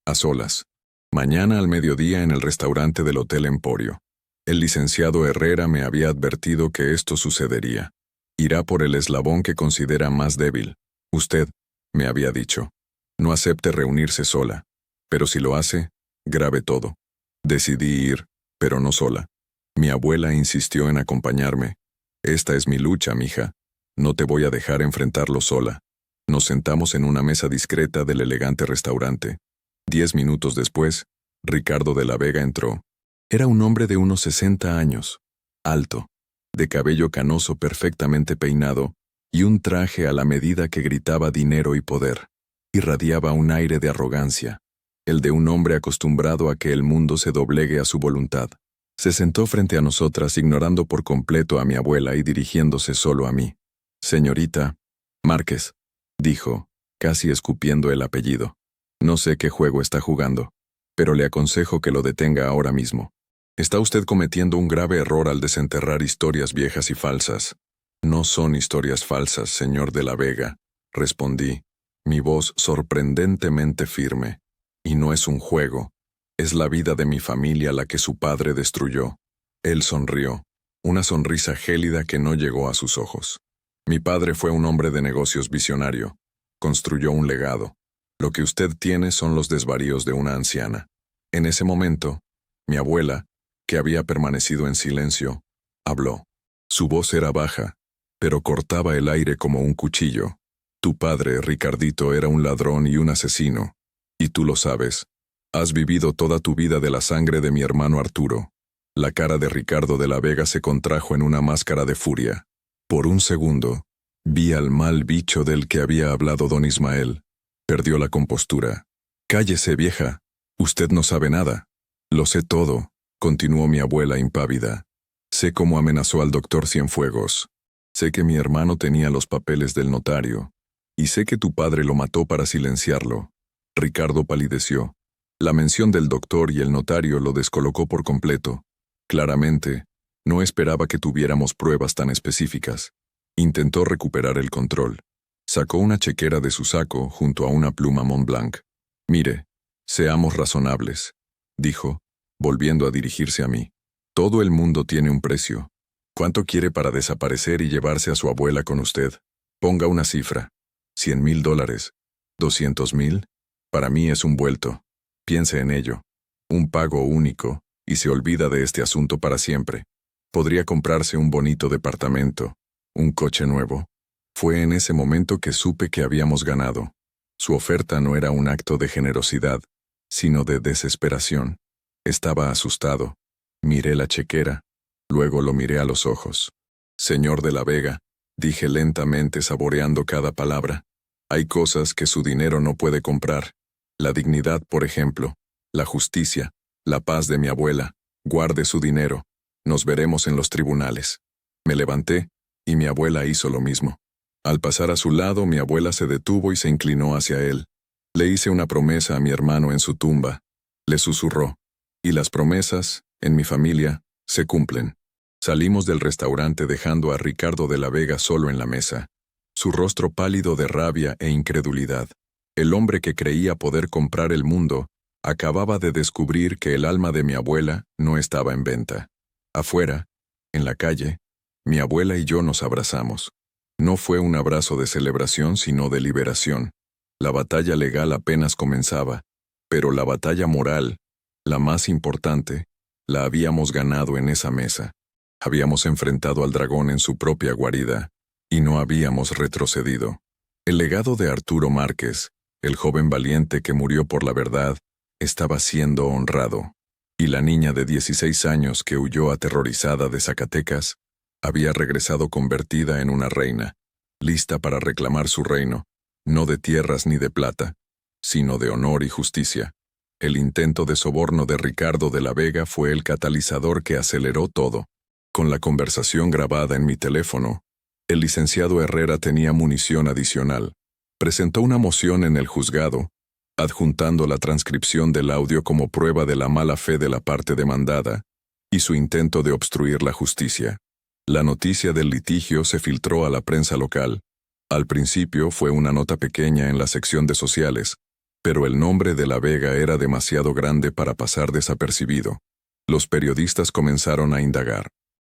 A solas. Mañana al mediodía en el restaurante del Hotel Emporio». El licenciado Herrera me había advertido que esto sucedería. «Irá por el eslabón que considera más débil. Usted», me había dicho, «no acepte reunirse sola. Pero si lo hace, grabe todo». Decidí ir, pero no sola. Mi abuela insistió en acompañarme. «Esta es mi lucha, mija. No te voy a dejar enfrentarlo sola». Nos sentamos en una mesa discreta del elegante restaurante. 10 minutos después, Ricardo de la Vega entró. Era un hombre de unos 60 años, alto, de cabello canoso perfectamente peinado y un traje a la medida que gritaba dinero y poder. Irradiaba un aire de arrogancia, el de un hombre acostumbrado a que el mundo se doblegue a su voluntad. Se sentó frente a nosotras ignorando por completo a mi abuela y dirigiéndose solo a mí. «Señorita Márquez», dijo, casi escupiendo el apellido. «No sé qué juego está jugando, pero le aconsejo que lo detenga ahora mismo. Está usted cometiendo un grave error al desenterrar historias viejas y falsas». «No son historias falsas, señor de la Vega», respondí, mi voz sorprendentemente firme. «Y no es un juego. Es la vida de mi familia la que su padre destruyó». Él sonrió, una sonrisa gélida que no llegó a sus ojos. «Mi padre fue un hombre de negocios visionario. Construyó un legado. Lo que usted tiene son los desvaríos de una anciana». En ese momento, mi abuela, que había permanecido en silencio, habló. Su voz era baja, pero cortaba el aire como un cuchillo. «Tu padre, Ricardito, era un ladrón y un asesino. Y tú lo sabes. Has vivido toda tu vida de la sangre de mi hermano Arturo». La cara de Ricardo de la Vega se contrajo en una máscara de furia. Por un segundo, vi al mal bicho del que había hablado don Ismael. Perdió la compostura. «Cállese, vieja. Usted no sabe nada». «Lo sé todo», continuó mi abuela impávida. «Sé cómo amenazó al doctor Cienfuegos. Sé que mi hermano tenía los papeles del notario. Y sé que tu padre lo mató para silenciarlo». Ricardo palideció. La mención del doctor y el notario lo descolocó por completo. Claramente, no esperaba que tuviéramos pruebas tan específicas. Intentó recuperar el control. Sacó una chequera de su saco junto a una pluma Montblanc. «Mire, seamos razonables», dijo, volviendo a dirigirse a mí. «Todo el mundo tiene un precio. ¿Cuánto quiere para desaparecer y llevarse a su abuela con usted? Ponga una cifra. $100,000. $200,000. Para mí es un vuelto. Piense en ello. Un pago único, y se olvida de este asunto para siempre. Podría comprarse un bonito departamento, un coche nuevo». Fue en ese momento que supe que habíamos ganado. Su oferta no era un acto de generosidad, sino de desesperación. Estaba asustado. Miré la chequera, luego lo miré a los ojos. «Señor de la Vega», dije lentamente saboreando cada palabra, «hay cosas que su dinero no puede comprar. La dignidad, por ejemplo, la justicia, la paz de mi abuela. Guarde su dinero. Nos veremos en los tribunales». Me levanté, y mi abuela hizo lo mismo. Al pasar a su lado, mi abuela se detuvo y se inclinó hacia él. «Le hice una promesa a mi hermano en su tumba», le susurró. «Y las promesas, en mi familia, se cumplen». Salimos del restaurante dejando a Ricardo de la Vega solo en la mesa, su rostro pálido de rabia e incredulidad. El hombre que creía poder comprar el mundo acababa de descubrir que el alma de mi abuela no estaba en venta. Afuera, en la calle, mi abuela y yo nos abrazamos. No fue un abrazo de celebración, sino de liberación. La batalla legal apenas comenzaba, pero la batalla moral, la más importante, la habíamos ganado en esa mesa. Habíamos enfrentado al dragón en su propia guarida, y no habíamos retrocedido. El legado de Arturo Márquez, el joven valiente que murió por la verdad, estaba siendo honrado, y la niña de 16 años que huyó aterrorizada de Zacatecas había regresado convertida en una reina, lista para reclamar su reino, no de tierras ni de plata, sino de honor y justicia. El intento de soborno de Ricardo de la Vega fue el catalizador que aceleró todo. Con la conversación grabada en mi teléfono, el licenciado Herrera tenía munición adicional. Presentó una moción en el juzgado, adjuntando la transcripción del audio como prueba de la mala fe de la parte demandada y su intento de obstruir la justicia. La noticia del litigio se filtró a la prensa local. Al principio fue una nota pequeña en la sección de sociales, pero el nombre de la Vega era demasiado grande para pasar desapercibido. Los periodistas comenzaron a indagar.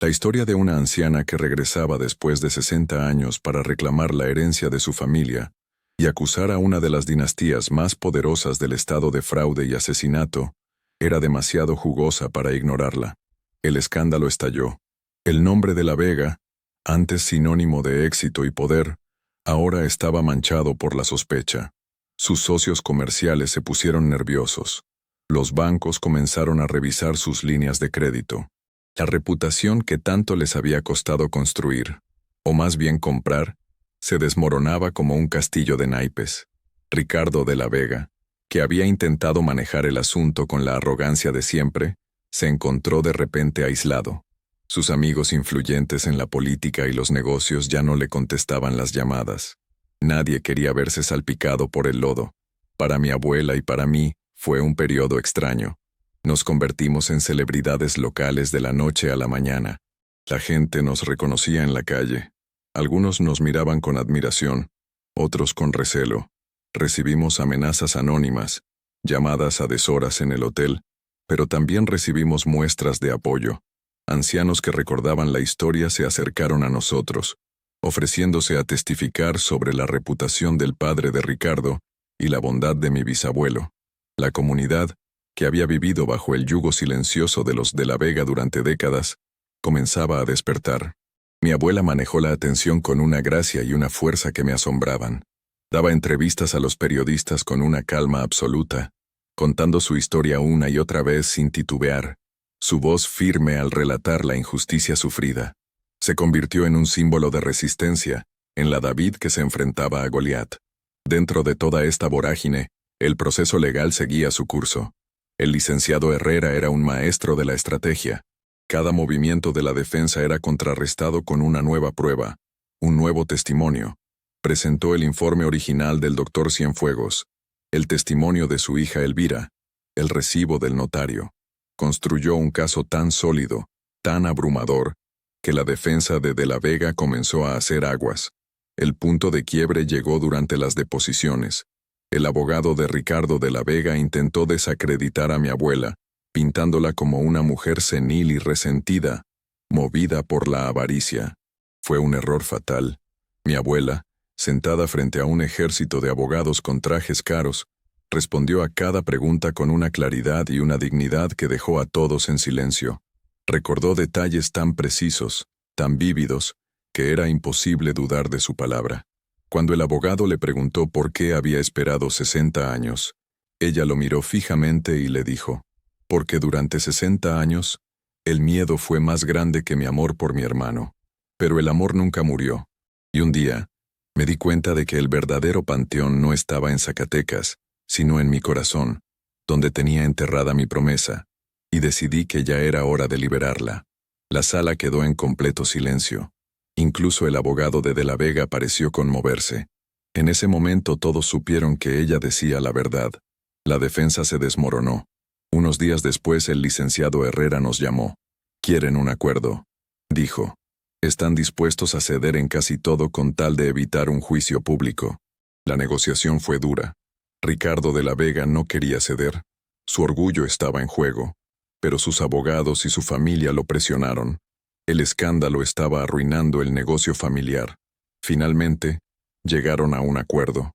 La historia de una anciana que regresaba después de 60 años para reclamar la herencia de su familia y acusar a una de las dinastías más poderosas del estado de fraude y asesinato era demasiado jugosa para ignorarla. El escándalo estalló. El nombre de la Vega, antes sinónimo de éxito y poder, ahora estaba manchado por la sospecha. Sus socios comerciales se pusieron nerviosos. Los bancos comenzaron a revisar sus líneas de crédito. La reputación que tanto les había costado construir, o más bien comprar, se desmoronaba como un castillo de naipes. Ricardo de la Vega, que había intentado manejar el asunto con la arrogancia de siempre, se encontró de repente aislado. Sus amigos influyentes en la política y los negocios ya no le contestaban las llamadas. Nadie quería verse salpicado por el lodo. Para mi abuela y para mí, fue un periodo extraño. Nos convertimos en celebridades locales de la noche a la mañana. La gente nos reconocía en la calle. Algunos nos miraban con admiración, otros con recelo. Recibimos amenazas anónimas, llamadas a deshoras en el hotel, pero también recibimos muestras de apoyo. Ancianos que recordaban la historia se acercaron a nosotros, ofreciéndose a testificar sobre la reputación del padre de Ricardo y la bondad de mi bisabuelo. La comunidad, que había vivido bajo el yugo silencioso de los de la Vega durante décadas, comenzaba a despertar. Mi abuela manejó la atención con una gracia y una fuerza que me asombraban. Daba entrevistas a los periodistas con una calma absoluta, contando su historia una y otra vez sin titubear, su voz firme al relatar la injusticia sufrida. Se convirtió en un símbolo de resistencia, en la David que se enfrentaba a Goliat. Dentro de toda esta vorágine, el proceso legal seguía su curso. El licenciado Herrera era un maestro de la estrategia. Cada movimiento de la defensa era contrarrestado con una nueva prueba, un nuevo testimonio. Presentó el informe original del doctor Cienfuegos, el testimonio de su hija Elvira, el recibo del notario. Construyó un caso tan sólido, tan abrumador, que la defensa de la Vega comenzó a hacer aguas. El punto de quiebre llegó durante las deposiciones. El abogado de Ricardo de la Vega intentó desacreditar a mi abuela, pintándola como una mujer senil y resentida, movida por la avaricia. Fue un error fatal. Mi abuela, sentada frente a un ejército de abogados con trajes caros, respondió a cada pregunta con una claridad y una dignidad que dejó a todos en silencio. Recordó detalles tan precisos, tan vívidos, que era imposible dudar de su palabra. Cuando el abogado le preguntó por qué había esperado 60 años, ella lo miró fijamente y le dijo, «Porque durante 60 años, el miedo fue más grande que mi amor por mi hermano. Pero el amor nunca murió. Y un día, me di cuenta de que el verdadero panteón no estaba en Zacatecas, sino en mi corazón, donde tenía enterrada mi promesa, y decidí que ya era hora de liberarla». La sala quedó en completo silencio. Incluso el abogado de la Vega pareció conmoverse. En ese momento todos supieron que ella decía la verdad. La defensa se desmoronó. Unos días después el licenciado Herrera nos llamó. «Quieren un acuerdo», dijo. «Están dispuestos a ceder en casi todo con tal de evitar un juicio público». La negociación fue dura. Ricardo de la Vega no quería ceder. Su orgullo estaba en juego. Pero sus abogados y su familia lo presionaron. El escándalo estaba arruinando el negocio familiar. Finalmente, llegaron a un acuerdo.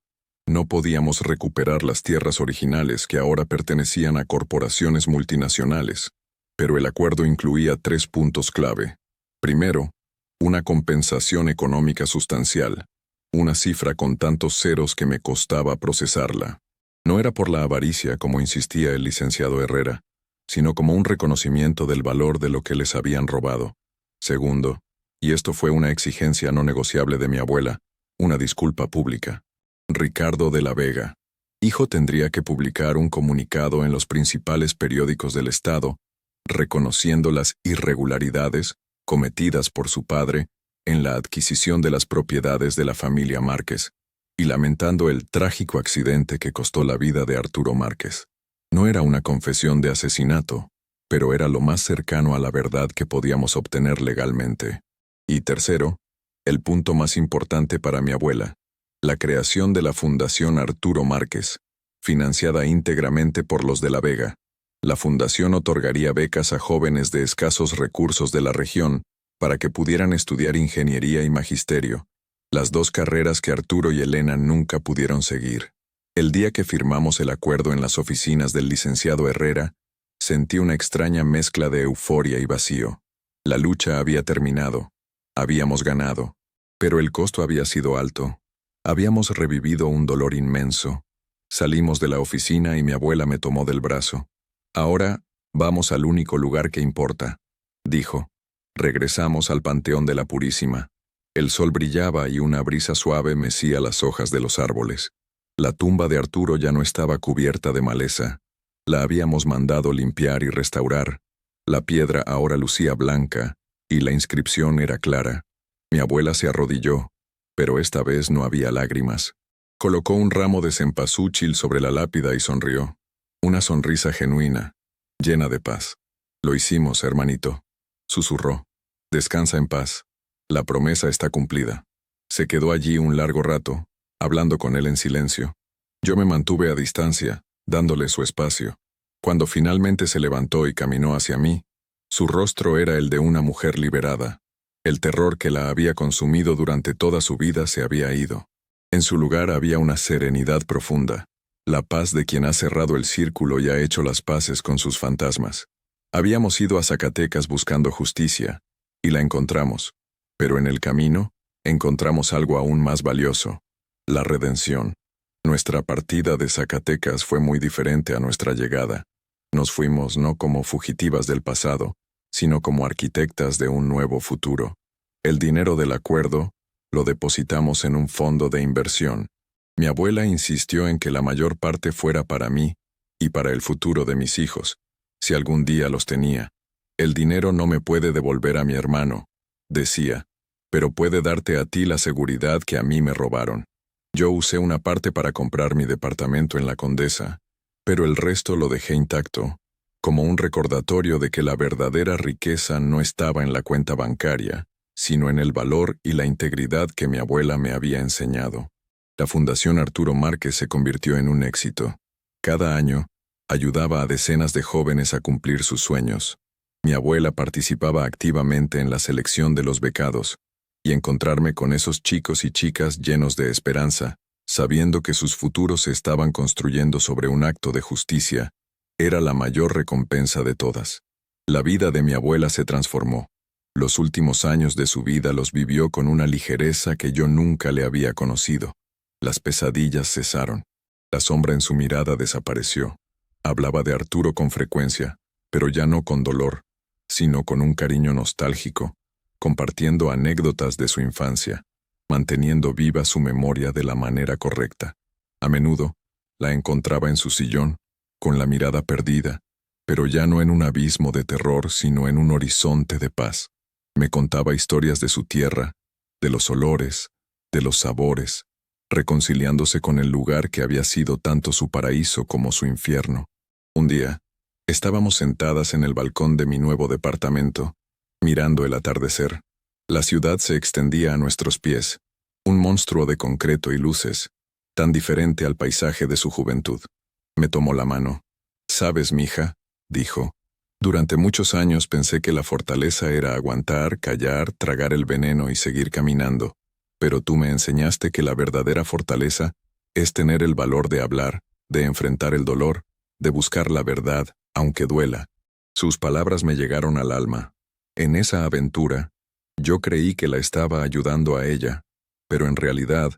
No podíamos recuperar las tierras originales que ahora pertenecían a corporaciones multinacionales, pero el acuerdo incluía 3 puntos clave. Primero, una compensación económica sustancial, una cifra con tantos ceros que me costaba procesarla. No era por la avaricia, como insistía el licenciado Herrera, sino como un reconocimiento del valor de lo que les habían robado. Segundo, y esto fue una exigencia no negociable de mi abuela, una disculpa pública. Ricardo de la Vega, hijo, tendría que publicar un comunicado en los principales periódicos del Estado, reconociendo las irregularidades cometidas por su padre en la adquisición de las propiedades de la familia Márquez, y lamentando el trágico accidente que costó la vida de Arturo Márquez. No era una confesión de asesinato, pero era lo más cercano a la verdad que podíamos obtener legalmente. Y tercero, el punto más importante para mi abuela, la creación de la Fundación Arturo Márquez, financiada íntegramente por los de la Vega. La fundación otorgaría becas a jóvenes de escasos recursos de la región para que pudieran estudiar ingeniería y magisterio, las dos carreras que Arturo y Elena nunca pudieron seguir. El día que firmamos el acuerdo en las oficinas del licenciado Herrera, sentí una extraña mezcla de euforia y vacío. La lucha había terminado, habíamos ganado, pero el costo había sido alto. Habíamos revivido un dolor inmenso. Salimos de la oficina y mi abuela me tomó del brazo. Ahora, vamos al único lugar que importa, dijo. Regresamos al Panteón de la Purísima. El sol brillaba y una brisa suave mecía las hojas de los árboles. La tumba de Arturo ya no estaba cubierta de maleza. La habíamos mandado limpiar y restaurar. La piedra ahora lucía blanca, y la inscripción era clara. Mi abuela se arrodilló, pero esta vez no había lágrimas. Colocó un ramo de cempasúchil sobre la lápida y sonrió. Una sonrisa genuina, llena de paz. Lo hicimos, hermanito, susurró. Descansa en paz. La promesa está cumplida. Se quedó allí un largo rato, hablando con él en silencio. Yo me mantuve a distancia, dándole su espacio. Cuando finalmente se levantó y caminó hacia mí, su rostro era el de una mujer liberada. El terror que la había consumido durante toda su vida se había ido. En su lugar había una serenidad profunda, la paz de quien ha cerrado el círculo y ha hecho las paces con sus fantasmas. Habíamos ido a Zacatecas buscando justicia, y la encontramos, pero en el camino encontramos algo aún más valioso, la redención. Nuestra partida de Zacatecas fue muy diferente a nuestra llegada. Nos fuimos no como fugitivas del pasado, sino como arquitectas de un nuevo futuro. El dinero del acuerdo lo depositamos en un fondo de inversión. Mi abuela insistió en que la mayor parte fuera para mí y para el futuro de mis hijos, si algún día los tenía. El dinero no me puede devolver a mi hermano, decía, pero puede darte a ti la seguridad que a mí me robaron. Yo usé una parte para comprar mi departamento en la Condesa, pero el resto lo dejé intacto, como un recordatorio de que la verdadera riqueza no estaba en la cuenta bancaria, sino en el valor y la integridad que mi abuela me había enseñado. La Fundación Arturo Márquez se convirtió en un éxito. Cada año, ayudaba a decenas de jóvenes a cumplir sus sueños. Mi abuela participaba activamente en la selección de los becados, y encontrarme con esos chicos y chicas llenos de esperanza, sabiendo que sus futuros se estaban construyendo sobre un acto de justicia, era la mayor recompensa de todas. La vida de mi abuela se transformó. Los últimos años de su vida los vivió con una ligereza que yo nunca le había conocido. Las pesadillas cesaron. La sombra en su mirada desapareció. Hablaba de Arturo con frecuencia, pero ya no con dolor, sino con un cariño nostálgico, compartiendo anécdotas de su infancia, manteniendo viva su memoria de la manera correcta. A menudo, la encontraba en su sillón, con la mirada perdida, pero ya no en un abismo de terror, sino en un horizonte de paz. Me contaba historias de su tierra, de los olores, de los sabores, reconciliándose con el lugar que había sido tanto su paraíso como su infierno. Un día, estábamos sentadas en el balcón de mi nuevo departamento, mirando el atardecer. La ciudad se extendía a nuestros pies, un monstruo de concreto y luces, tan diferente al paisaje de su juventud. Me tomó la mano. «Sabes, mija», dijo, «durante muchos años pensé que la fortaleza era aguantar, callar, tragar el veneno y seguir caminando, pero tú me enseñaste que la verdadera fortaleza es tener el valor de hablar, de enfrentar el dolor, de buscar la verdad, aunque duela». Sus palabras me llegaron al alma. En esa aventura, Yo creí que la estaba ayudando a ella, pero en realidad,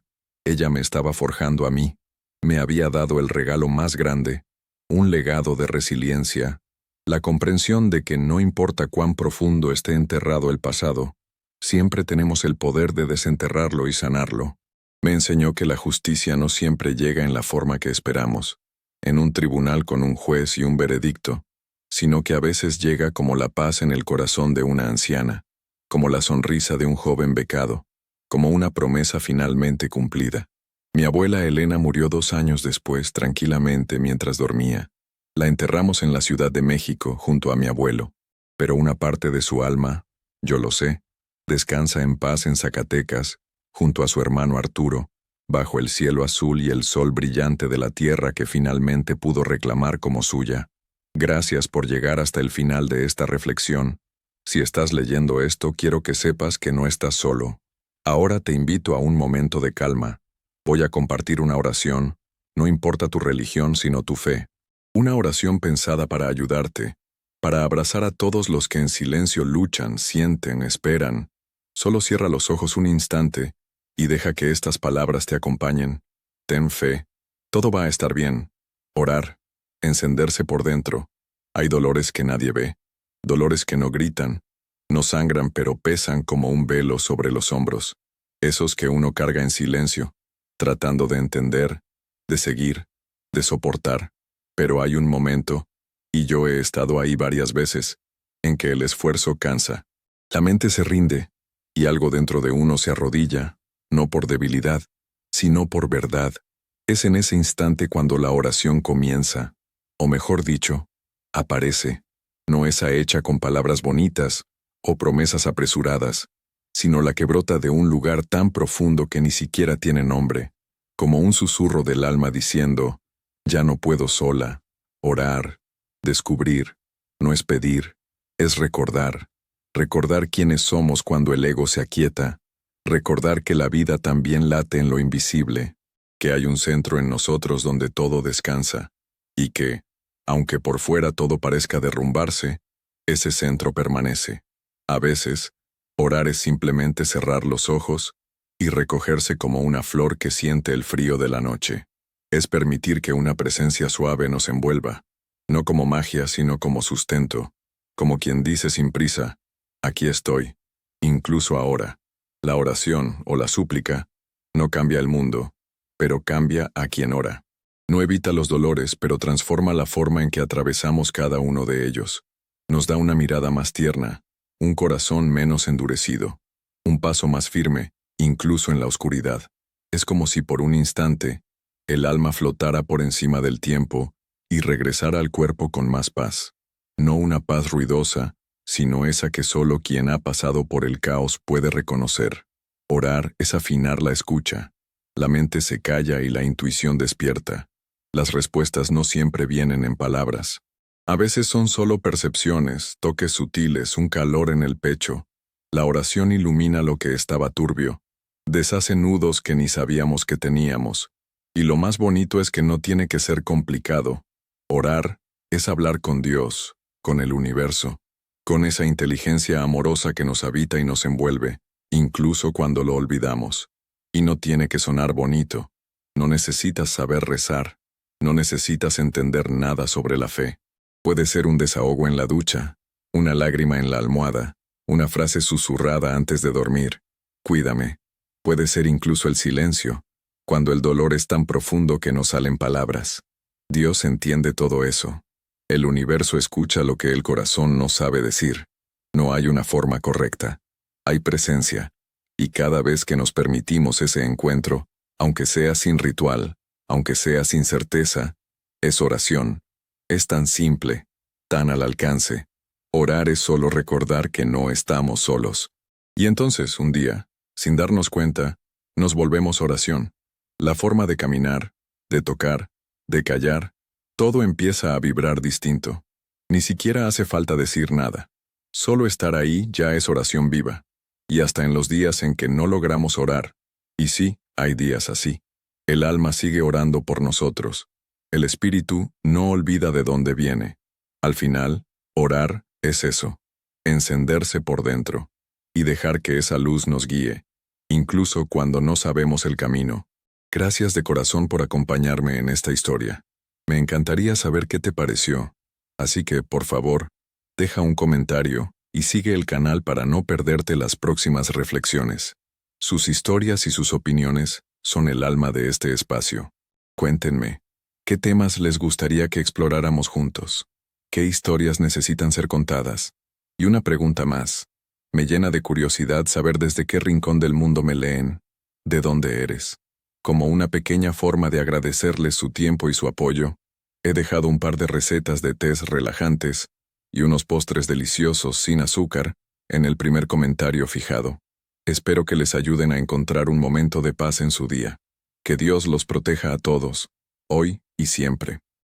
ella me estaba forjando a mí. Me había dado el regalo más grande, un legado de resiliencia, la comprensión de que no importa cuán profundo esté enterrado el pasado, siempre tenemos el poder de desenterrarlo y sanarlo. Me enseñó que la justicia no siempre llega en la forma que esperamos, en un tribunal con un juez y un veredicto, sino que a veces llega como la paz en el corazón de una anciana, como la sonrisa de un joven becado, como una promesa finalmente cumplida. Mi abuela Elena murió 2 años después, tranquilamente, mientras dormía. La enterramos en la Ciudad de México, junto a mi abuelo, pero una parte de su alma, yo lo sé, descansa en paz en Zacatecas, junto a su hermano Arturo, bajo el cielo azul y el sol brillante de la tierra que finalmente pudo reclamar como suya. Gracias por llegar hasta el final de esta reflexión. Si estás leyendo esto, quiero que sepas que no estás solo. Ahora te invito a un momento de calma. Voy a compartir una oración, no importa tu religión sino tu fe. Una oración pensada para ayudarte, para abrazar a todos los que en silencio luchan, sienten, esperan. Solo cierra los ojos un instante y deja que estas palabras te acompañen. Ten fe. Todo va a estar bien. Orar. Encenderse por dentro. Hay dolores que nadie ve. Dolores que no gritan. No sangran pero pesan como un velo sobre los hombros. Esos que uno carga en silencio, tratando de entender, de seguir, de soportar. Pero hay un momento, y yo he estado ahí varias veces, en que el esfuerzo cansa. La mente se rinde, y algo dentro de uno se arrodilla, no por debilidad, sino por verdad. Es en ese instante cuando la oración comienza, o mejor dicho, aparece. No esa hecha con palabras bonitas o promesas apresuradas, sino la que brota de un lugar tan profundo que ni siquiera tiene nombre, como un susurro del alma diciendo, ya no puedo sola. Orar, descubrir, no es pedir, es recordar. Recordar quiénes somos cuando el ego se aquieta. Recordar que la vida también late en lo invisible, que hay un centro en nosotros donde todo descansa, y que, aunque por fuera todo parezca derrumbarse, ese centro permanece. A veces, orar es simplemente cerrar los ojos y recogerse como una flor que siente el frío de la noche. Es permitir que una presencia suave nos envuelva, no como magia sino como sustento, como quien dice sin prisa, aquí estoy, incluso ahora. La oración o la súplica no cambia el mundo, pero cambia a quien ora. No evita los dolores, pero transforma la forma en que atravesamos cada uno de ellos. Nos da una mirada más tierna, un corazón menos endurecido, un paso más firme, incluso en la oscuridad. Es como si por un instante, el alma flotara por encima del tiempo y regresara al cuerpo con más paz. No una paz ruidosa, sino esa que solo quien ha pasado por el caos puede reconocer. Orar es afinar la escucha. La mente se calla y la intuición despierta. Las respuestas no siempre vienen en palabras. A veces son solo percepciones, toques sutiles, un calor en el pecho. La oración ilumina lo que estaba turbio, deshace nudos que ni sabíamos que teníamos. Y lo más bonito es que no tiene que ser complicado. Orar es hablar con Dios, con el universo, con esa inteligencia amorosa que nos habita y nos envuelve, incluso cuando lo olvidamos. Y no tiene que sonar bonito. No necesitas saber rezar. No necesitas entender nada sobre la fe. Puede ser un desahogo en la ducha, una lágrima en la almohada, una frase susurrada antes de dormir. Cuídame. Puede ser incluso el silencio, cuando el dolor es tan profundo que no salen palabras. Dios entiende todo eso. El universo escucha lo que el corazón no sabe decir. No hay una forma correcta. Hay presencia. Y cada vez que nos permitimos ese encuentro, aunque sea sin ritual, aunque sea sin certeza, es oración. Es tan simple, tan al alcance. Orar es solo recordar que no estamos solos. Y entonces, un día, sin darnos cuenta, nos volvemos oración. La forma de caminar, de tocar, de callar, todo empieza a vibrar distinto. Ni siquiera hace falta decir nada. Solo estar ahí ya es oración viva. Y hasta en los días en que no logramos orar, y sí, hay días así, el alma sigue orando por nosotros. El espíritu no olvida de dónde viene. Al final, orar es eso, encenderse por dentro. y dejar que esa luz nos guíe, incluso cuando no sabemos el camino. Gracias de corazón por acompañarme en esta historia. Me encantaría saber qué te pareció, así que, por favor, deja un comentario y sigue el canal para no perderte las próximas reflexiones. Sus historias y sus opiniones son el alma de este espacio. Cuéntenme, ¿qué temas les gustaría que exploráramos juntos? ¿Qué historias necesitan ser contadas? Y una pregunta más. Me llena de curiosidad saber desde qué rincón del mundo me leen, de dónde eres. Como una pequeña forma de agradecerles su tiempo y su apoyo, he dejado un par de recetas de tés relajantes y unos postres deliciosos sin azúcar en el primer comentario fijado. Espero que les ayuden a encontrar un momento de paz en su día. Que Dios los proteja a todos, hoy y siempre.